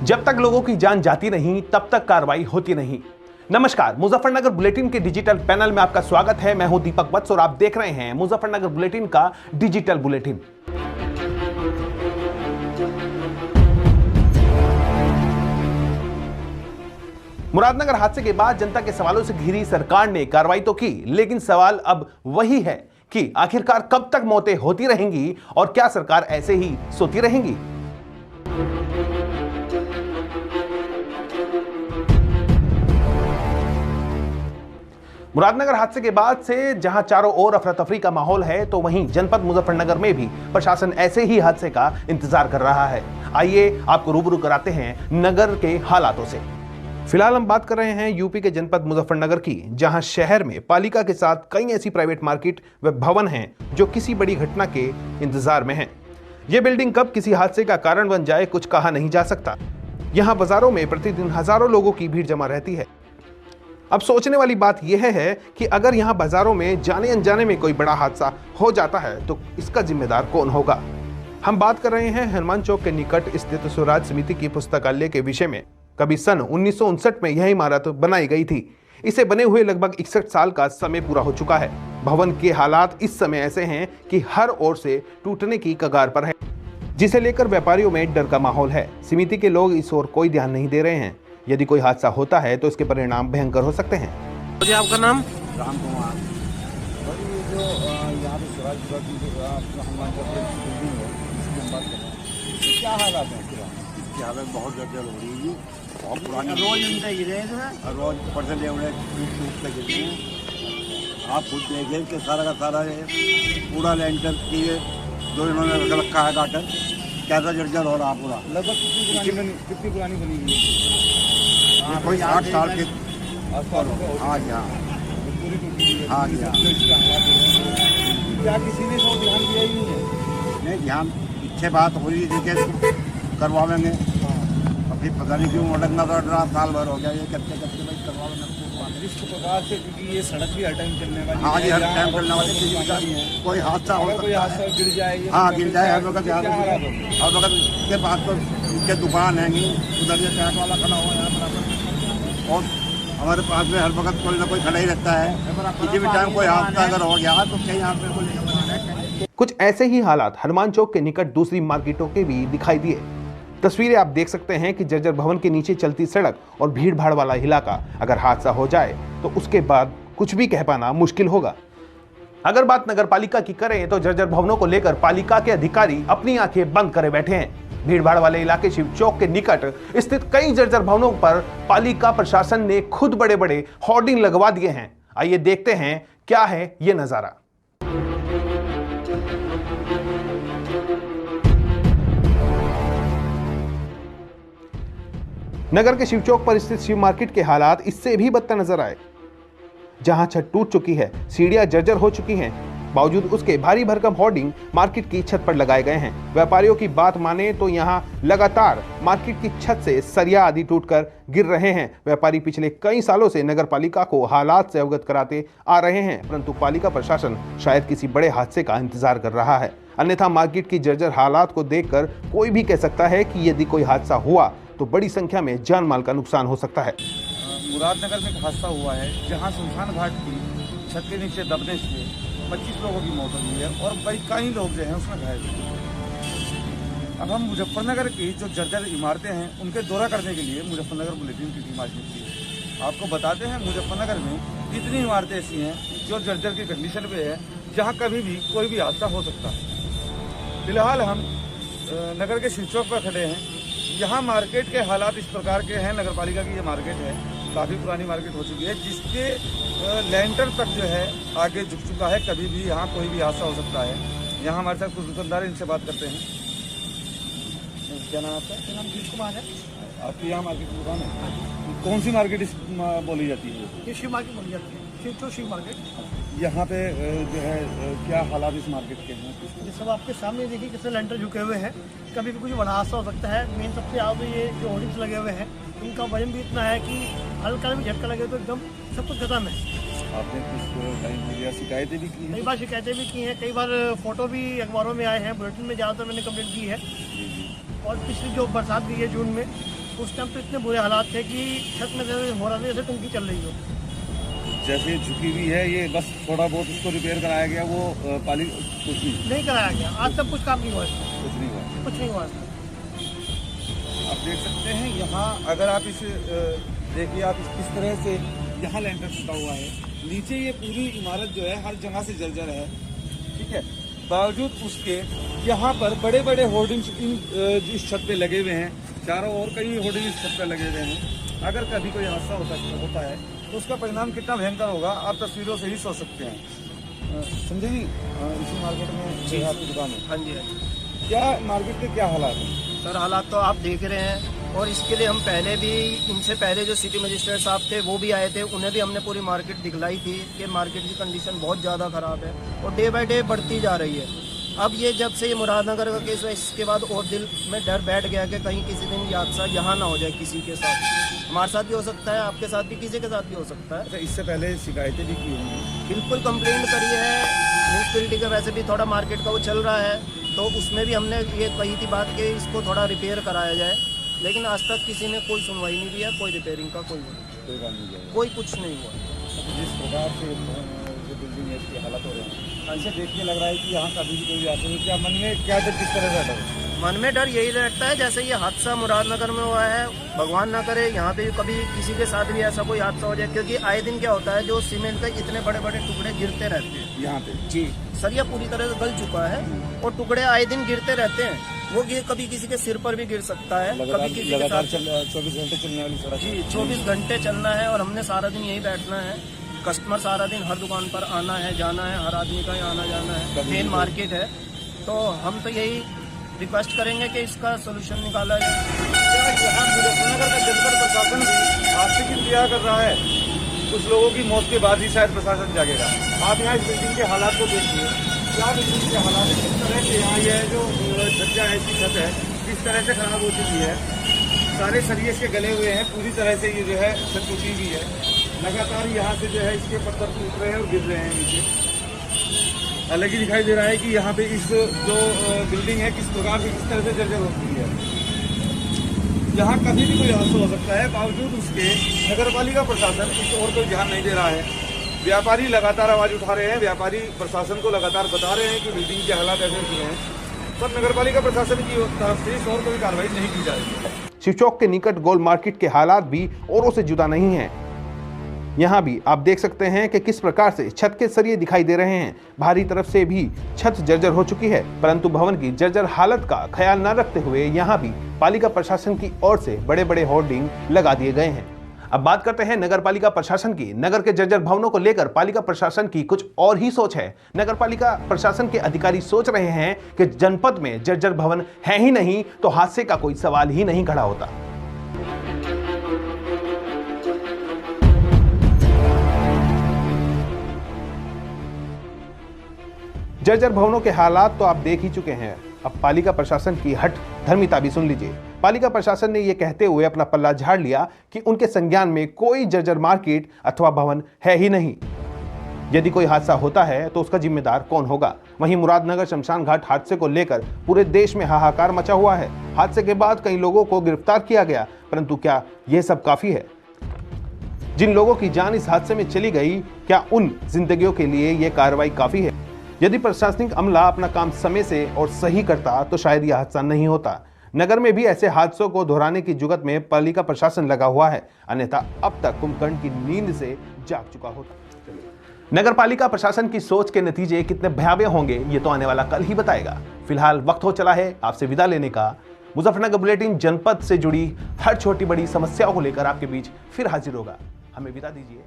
जब तक लोगों की जान जाती नहीं तब तक कार्रवाई होती नहीं। नमस्कार, मुजफ्फरनगर बुलेटिन के डिजिटल पैनल में आपका स्वागत है। मैं हूं दीपक वत्स और आप देख रहे हैं मुजफ्फरनगर बुलेटिन का डिजिटल बुलेटिन। मुरादनगर हादसे के बाद जनता के सवालों से घिरी सरकार ने कार्रवाई तो की, लेकिन सवाल अब वही है कि आखिरकार कब तक मौतें होती रहेंगी और क्या सरकार ऐसे ही सोती रहेंगी। मुरादनगर हादसे के बाद से जहां चारों ओर अफरा तफरी का माहौल है, तो वहीं जनपद मुजफ्फरनगर में भी प्रशासन ऐसे ही हादसे का इंतजार कर रहा है। आइए आपको रूबरू कराते हैं नगर के हालातों से। फिलहाल हम बात कर रहे हैं यूपी के जनपद मुजफ्फरनगर की, जहां शहर में पालिका के साथ कई ऐसी प्राइवेट मार्केट व भवन हैं जो किसी बड़ी घटना के इंतजार में हैं। ये बिल्डिंग कब किसी हादसे का कारण बन जाए कुछ कहा नहीं जा सकता। यहाँ बाजारों में प्रतिदिन हजारों लोगों की भीड़ जमा रहती है। अब सोचने वाली बात यह है कि अगर यहाँ बाजारों में जाने अनजाने में कोई बड़ा हादसा हो जाता है तो इसका जिम्मेदार कौन होगा। हम बात कर रहे हैं हनुमान चौक के निकट स्थित स्वराज समिति की पुस्तकालय के विषय में। कभी सन 1959 में यह इमारत बनाई गई थी। इसे बने हुए लगभग 61 साल का समय पूरा हो चुका है। भवन के हालात इस समय ऐसे हैं कि हर ओर से टूटने की कगार पर है, जिसे लेकर व्यापारियों में डर का माहौल है। समिति के लोग इस ओर कोई ध्यान नहीं दे रहे हैं। यदि कोई हादसा होता है तो इसके परिणाम भयंकर हो सकते हैं। जी, आपका नाम? राम कुमार। जो यहाँ पे स्वराज हनुमान चौक बिल्डिंग है, इसकी हम बात कर रहे हैं। क्या हालात हैं? इसकी हालत बहुत जर्जर हो रही है, बहुत पुरानी। रोज इनसे गिरे हैं, रोज ऊपर से ले उड़े टूट के गिरते हैं। आप खुद देखें कि सारा का सारा पूरा लेंटर की जो इन्होंने रखा है गाटर, कैसा जर्जर हो रहा पूरा। लगभग कितनी पुरानी बनी हुई है? कोई 60 साल के आसपास। हाँ जी, हाँ जी, क्या किसी ने तो ध्यान दिया ही नहीं है? नहीं, ध्यान पीछे बात हो रही थी कि करवाएंगे, अभी पता नहीं क्यों अटकना तो रहा, साल भर हो गया ये करते करते भाई करवाएंगे। जिस प्रकार से, क्योंकि ये सड़क भी हर टाइम चलने वाली है। हाँ जी, हर टाइम चलने वाली चीज़। कोई हादसा हो, कोई हादसा गिर जाए, हाँ गिर जाए हर वक्त। हर वक्त के पास तो नीचे दुकान है, उधर ये चाट वाला खड़ा हुआ है बराबर, और हमारे पास में हर वक्त कोई ना कोई खड़ा ही रहता है। किसी भी टाइम कोई हादसा अगर हो गया तो कहीं यहाँ पे कोई। कुछ ऐसे ही हालात हनुमान चौक के निकट दूसरी मार्केटों के भी दिखाई दिए। तस्वीरें आप देख सकते हैं कि जर्जर भवन के नीचे चलती सड़क और भीड़ भाड़ वाला इलाका। अगर हादसा हो जाए तो उसके बाद कुछ भी कह पाना मुश्किल होगा। अगर बात नगर पालिका की करें तो जर्जर भवनों को लेकर पालिका के अधिकारी अपनी आंखें बंद करे बैठे हैं। भीड़ भाड़ वाले इलाके शिव चौक के निकट स्थित कई जर्जर भवनों पर पालिका प्रशासन ने खुद बड़े बड़े होर्डिंग लगवा दिए हैं। आइए देखते हैं क्या है ये नजारा। नगर के शिव चौक पर स्थित शिव मार्केट के हालात इससे भी बदतर नजर आए, जहां छत टूट चुकी है, सीढ़ियां जर्जर हो चुकी हैं। बावजूद उसके भारी भरकम होर्डिंग मार्केट की छत पर लगाए गए हैं। व्यापारियों की बात माने तो यहां लगातार मार्केट की छत से सरिया आदि टूटकर गिर रहे हैं। व्यापारी पिछले कई सालों से नगर पालिका को हालात से अवगत कराते आ रहे हैं, परंतु पालिका प्रशासन शायद किसी बड़े हादसे का इंतजार कर रहा है। अन्यथा मार्केट की जर्जर हालात को देखकर कोई भी कह सकता है कि यदि कोई हादसा हुआ तो बड़ी संख्या में जान माल का नुकसान हो सकता है। मुरादनगर में एक हादसा हुआ है जहां सुल्तान घाट की छत के नीचे दबने से 25 लोगों की मौत हुई है और कई लोग जो हैं उसमें घायल हुए। अब हम मुजफ्फरनगर की जो जर्जर इमारतें हैं उनके दौरा करने के लिए मुजफ्फरनगर बुलेटिन की टीम आज निकली है। आपको बताते हैं मुजफ्फरनगर में कितनी इमारतें ऐसी हैं जो जर्जर की कंडीशन पे है, जहाँ कभी भी कोई भी हादसा हो सकता है। फिलहाल हम नगर के शिव चौक पर खड़े हैं। यहाँ मार्केट के हालात इस प्रकार के हैं। नगर पालिका की ये मार्केट है, काफ़ी पुरानी मार्केट हो चुकी है, जिसके लेंटर तक जो है आगे झुक चुका है। कभी भी यहाँ कोई भी हादसा हो सकता है। यहाँ हमारे साथ कुछ दुकानदार हैं, इनसे बात करते हैं। क्या नाम आपका? मेरा नाम कृष्ण कुमार है। आपकी यहाँ मार्केट की दुकान है? कौन सी मार्केट बोली जाती है? ये शिव मार्केट बोली जाती है, शिव चौक शिव मार्केट। यहाँ पे जो है क्या हालात इस मार्केट के हैं? ये सब आपके सामने देखिए कितने लेंटर झुके हुए हैं। कभी भी कुछ बड़ा हादसा हो सकता है। मेन सबसे ज़्यादा ये जो होर्डिंग्स लगे हुए हैं उनका वजन भी इतना है कि हल्का भी झटका लगे तो एकदम सब कुछ खत्म है। आपने कुछ टाइम शिकायतें भी की हैं? कई बार शिकायतें भी की हैं, कई बार फोटो भी अखबारों में आए हैं, बुलेटिन में ज़्यादातर मैंने कंप्लेंट की है। और पिछली जो बरसात हुई है जून में, उस टाइम तो इतने बुरे हालात थे कि छत में जैसे हो रहा था जैसे टंकी चल रही हो। जैसे झुकी हुई है ये, बस थोड़ा बहुत उसको रिपेयर कराया गया, वो पाली कुछ नहीं कराया गया, आज तक कुछ काम नहीं हुआ इसका, कुछ नहीं हुआ। कुछ नहीं हुआ इसका। आप देख सकते हैं यहाँ, अगर आप इस देखिए, आप किस तरह से यहाँ लेंटर छुटा हुआ है, नीचे ये पूरी इमारत जो है हर जगह से जर्जर है, ठीक है। बावजूद उसके यहाँ पर बड़े बड़े होर्डिंग्स इस छत पे लगे हुए हैं, चारों ओर कई होर्डिंग इस छत पे लगे हुए हैं। अगर कभी कोई हादसा होता है तो उसका परिणाम कितना भयंकर होगा आप तस्वीरों से ही सोच सकते हैं। संजय जी, इसी मार्केट में जी आपकी दुकान है? हाँ जी, हाँ जी। क्या मार्केट के क्या हालात हैं? सर हालात तो आप देख रहे हैं, और इसके लिए हम पहले भी, इनसे पहले जो सिटी मजिस्ट्रेट साहब थे वो भी आए थे, उन्हें भी हमने पूरी मार्केट दिखलाई थी कि मार्केट की कंडीशन बहुत ज़्यादा ख़राब है और डे बाय डे बढ़ती जा रही है। अब ये जब से ये मुरादनगर का केस हुआ, इसके बाद और दिल में डर बैठ गया कि कहीं किसी दिन ये हादसा यहाँ ना हो जाए किसी के साथ। हमारे साथ भी हो सकता है, आपके साथ भी, किसी के साथ भी हो सकता है। अच्छा, इससे पहले शिकायतें भी की होंगी? बिल्कुल कंप्लेंट करी है, म्यूनसिपैलिटी का वैसे भी थोड़ा मार्केट का वो चल रहा है, तो उसमें भी हमने ये कही थी बात कि इसको थोड़ा रिपेयर कराया जाए, लेकिन आज तक किसी ने कोई सुनवाई नहीं दिया, कोई रिपेयरिंग का कोई काम नहीं किया, कोई कुछ नहीं हुआ। जिस प्रकार से जो बिल्डिंग है इसकी हालत हो रही है, ऐसे देखने लग रहा है कि यहाँ कभी भी कोई आता नहीं। क्या मन में क्या डर, किस तरह का डर? मन में डर यही रहता है, जैसे ये हादसा मुरादनगर में हुआ है, भगवान ना करे यहाँ पे कभी किसी के साथ भी ऐसा कोई हादसा हो जाए, क्योंकि आए दिन क्या होता है, जो सीमेंट के इतने बड़े बड़े टुकड़े गिरते रहते हैं यहाँ पे। जी, सरिया पूरी तरह से गल चुका है और टुकड़े आए दिन गिरते रहते हैं। वो कभी किसी के सिर पर भी गिर सकता है, कभी किसी के साथ। 24 घंटे चलने वाली सड़क जी, 24 घंटे चलना है और हमने सारा दिन यही बैठना है। कस्टमर सारा दिन हर दुकान पर आना है जाना है, हर आदमी का आना जाना है, मेन मार्केट है, तो हम तो यही रिक्वेस्ट करेंगे कि इसका सोल्यूशन निकाला जाए। क्या यहाँ मुजफ्फरनगर का जनपद प्रशासन भी हादसे की इंतजार कर रहा है? कुछ लोगों की मौत के बाद ही शायद प्रशासन जागेगा। आप यहाँ इस बिल्डिंग के हालात को देखिए, क्या बिल्डिंग के हालात है, किस तरह से यहाँ यह जो छज्जा है, इसकी छत है, किस तरह से खराब हो चुकी है। सारे सरिये इसके गले हुए हैं, पूरी तरह से ये जो है छत टूटी हुई है। लगातार यहाँ से जो है इसके पत्थर टूट रहे हैं और गिर रहे हैं नीचे। अलग ही दिखाई दे रहा है कि यहाँ पे इस जो बिल्डिंग है किस प्रकार से, किस तरह से जर्जर हो चुकी है। यहाँ कभी भी कोई हादसा हो सकता है, बावजूद उसके नगरपालिका प्रशासन इस ओर कोई ध्यान नहीं दे रहा है। व्यापारी लगातार आवाज उठा रहे हैं, व्यापारी प्रशासन को लगातार बता रहे हैं कि बिल्डिंग के हालात ऐसे हुए हैं, पर नगरपालिका प्रशासन की तरफ से इस ओर कोई कार्रवाई नहीं की जा रही है। शिव चौक के निकट गोल मार्केट के हालात भी औरों से जुदा नहीं है। यहाँ भी आप देख सकते हैं कि किस प्रकार से छत के सरिये दिखाई दे रहे हैं। बाहरी तरफ से भी छत जर्जर हो चुकी है, परंतु भवन की जर्जर हालत का ख्याल न रखते हुए यहाँ भी पालिका प्रशासन की ओर से बड़े बड़े होर्डिंग लगा दिए गए हैं। अब बात करते हैं नगर पालिका प्रशासन की। नगर के जर्जर भवनों को लेकर पालिका प्रशासन की कुछ और ही सोच है। नगर पालिका प्रशासन के अधिकारी सोच रहे हैं कि जनपद में जर्जर भवन है ही नहीं तो हादसे का कोई सवाल ही नहीं खड़ा होता। जर्जर भवनों के हालात तो आप देख ही चुके हैं। अब पालिका प्रशासन की हठ धर्मिता भी सुन लीजिए। पालिका प्रशासन ने यह कहते हुए अपना पल्ला झाड़ लिया कि उनके संज्ञान में कोई जर्जर मार्केट अथवा भवन है ही नहीं। यदि कोई हादसा होता है तो उसका जिम्मेदार कौन होगा? वहीं मुरादनगर शमशान घाट हादसे को लेकर पूरे देश में हाहाकार मचा हुआ है। हादसे के बाद कई लोगों को गिरफ्तार किया गया, परंतु क्या यह सब काफी है? जिन लोगों की जान इस हादसे में चली गई, क्या उन जिंदगियों के लिए यह कार्रवाई काफी है? यदि प्रशासनिक अमला अपना काम समय से और सही करता तो शायद यह हादसा नहीं होता। नगर में भी ऐसे हादसों को दोहराने की जुगत में पालिका प्रशासन लगा हुआ है, अन्यथा अब तक कुंभकर्ण की नींद से जाग चुका होता। नगर पालिका प्रशासन की सोच के नतीजे कितने भयावह होंगे ये तो आने वाला कल ही बताएगा। फिलहाल वक्त हो चला है आपसे विदा लेने का। मुजफ्फरनगर बुलेटिन जनपद से जुड़ी हर छोटी बड़ी समस्याओं को लेकर आपके बीच फिर हाजिर होगा। हमें विदा दीजिए।